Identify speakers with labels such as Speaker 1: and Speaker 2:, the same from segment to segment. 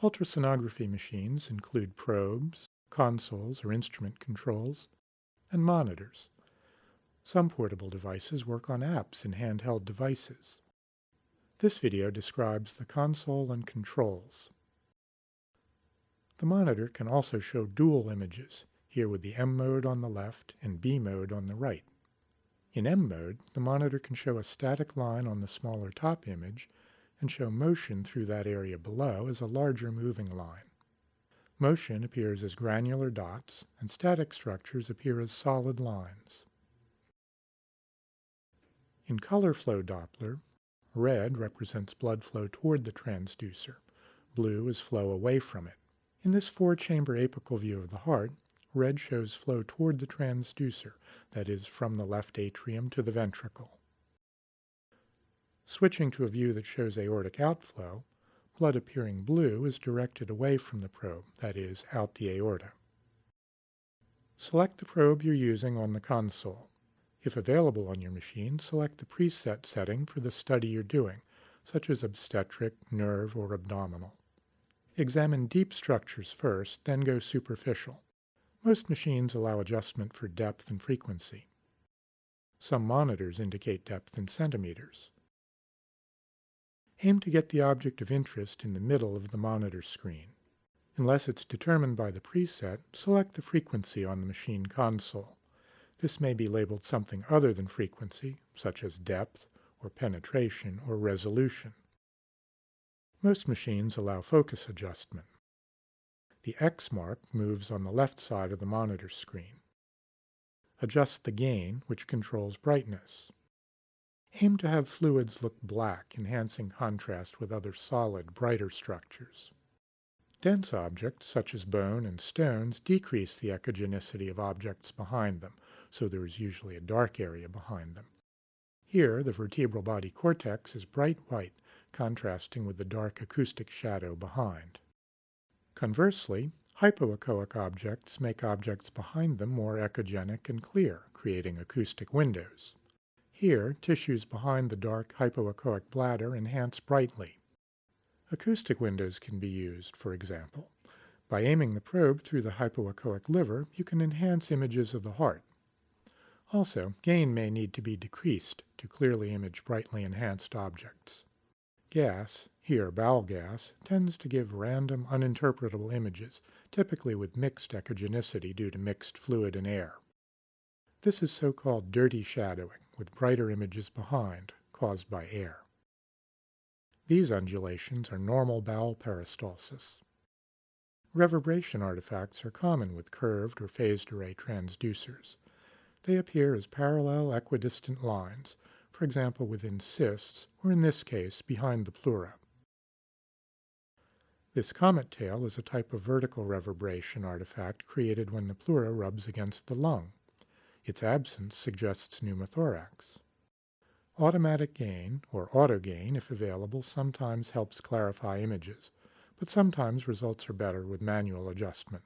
Speaker 1: Ultrasonography machines include probes, consoles or instrument controls, and monitors. Some portable devices work on apps in handheld devices. This video describes the console and controls. The monitor can also show dual images, here with the M mode on the left and B mode on the right. In M mode, the monitor can show a static line on the smaller top image and show motion through that area below as a larger moving line. Motion appears as granular dots, and static structures appear as solid lines. In color flow Doppler, red represents blood flow toward the transducer. Blue is flow away from it. In this four-chamber apical view of the heart, red shows flow toward the transducer, that is, from the left atrium to the ventricle. Switching to a view that shows aortic outflow, blood appearing blue is directed away from the probe, that is, out the aorta. Select the probe you're using on the console. If available on your machine, select the preset setting for the study you're doing, such as obstetric, nerve, or abdominal. Examine deep structures first, then go superficial. Most machines allow adjustment for depth and frequency. Some monitors indicate depth in centimeters. Aim to get the object of interest in the middle of the monitor screen. Unless it's determined by the preset, select the frequency on the machine console. This may be labeled something other than frequency, such as depth, or penetration, or resolution. Most machines allow focus adjustment. The X mark moves on the left side of the monitor screen. Adjust the gain, which controls brightness. Aim to have fluids look black, enhancing contrast with other solid, brighter structures. Dense objects, such as bone and stones, decrease the echogenicity of objects behind them, so there is usually a dark area behind them. Here, the vertebral body cortex is bright white, contrasting with the dark acoustic shadow behind. Conversely, hypoechoic objects make objects behind them more echogenic and clear, creating acoustic windows. Here, tissues behind the dark hypoechoic bladder enhance brightly. Acoustic windows can be used, for example. By aiming the probe through the hypoechoic liver, you can enhance images of the heart. Also, gain may need to be decreased to clearly image brightly enhanced objects. Gas, here bowel gas, tends to give random, uninterpretable images, typically with mixed echogenicity due to mixed fluid and air. This is so-called dirty shadowing, with brighter images behind, caused by air. These undulations are normal bowel peristalsis. Reverberation artifacts are common with curved or phased array transducers. They appear as parallel equidistant lines, for example within cysts, or in this case, behind the pleura. This comet tail is a type of vertical reverberation artifact created when the pleura rubs against the lung. Its absence suggests pneumothorax. Automatic gain, or autogain if available, sometimes helps clarify images, but sometimes results are better with manual adjustment.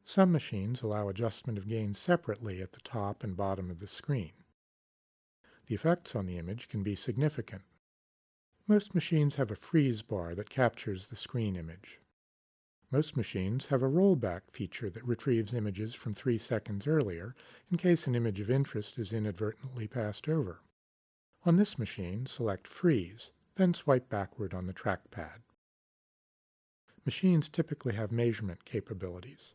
Speaker 1: Some machines allow adjustment of gain separately at the top and bottom of the screen. The effects on the image can be significant. Most machines have a freeze bar that captures the screen image. Most machines have a rollback feature that retrieves images from 3 seconds earlier in case an image of interest is inadvertently passed over. On this machine, select Freeze, then swipe backward on the trackpad. Machines typically have measurement capabilities.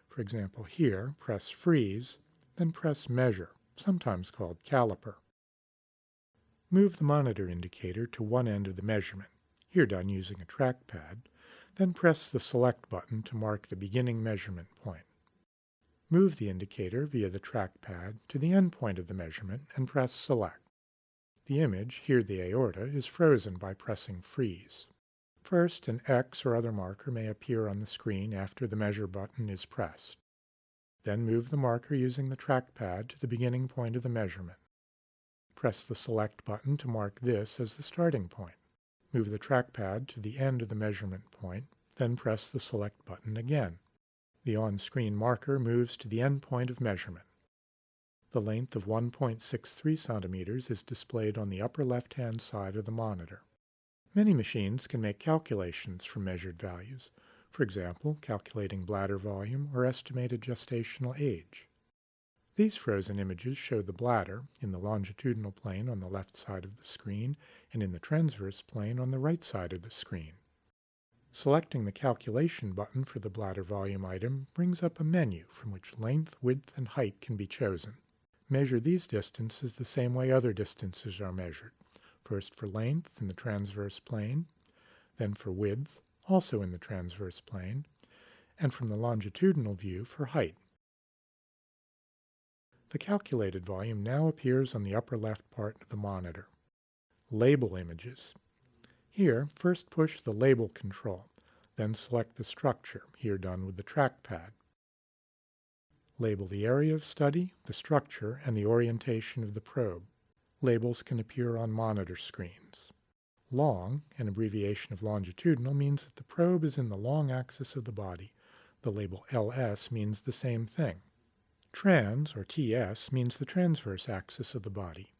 Speaker 1: For example, here, press Freeze, then press Measure, sometimes called Caliper. Move the monitor indicator to one end of the measurement, here done using a trackpad, then press the Select button to mark the beginning measurement point. Move the indicator via the trackpad to the end point of the measurement and press Select. The image, here the aorta, is frozen by pressing Freeze. First, an X or other marker may appear on the screen after the Measure button is pressed. Then move the marker using the trackpad to the beginning point of the measurement. Press the Select button to mark this as the starting point. Move the trackpad to the end of the measurement point, then press the Select button again. The on-screen marker moves to the endpoint of measurement. The length of 1.63 centimeters is displayed on the upper left-hand side of the monitor. Many machines can make calculations from measured values, for example, calculating bladder volume or estimated gestational age. These frozen images show the bladder in the longitudinal plane on the left side of the screen and in the transverse plane on the right side of the screen. Selecting the Calculation button for the bladder volume item brings up a menu from which length, width, and height can be chosen. Measure these distances the same way other distances are measured, first for length in the transverse plane, then for width, also in the transverse plane, and from the longitudinal view for height. The calculated volume now appears on the upper left part of the monitor. Label images. Here, first push the Label control, then select the structure, here done with the trackpad. Label the area of study, the structure, and the orientation of the probe. Labels can appear on monitor screens. Long, an abbreviation of longitudinal, means that the probe is in the long axis of the body. The label LS means the same thing. Trans, or TS, means the transverse axis of the body.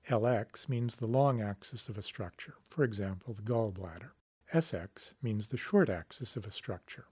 Speaker 1: LX means the long axis of a structure, for example, the gallbladder. SX means the short axis of a structure.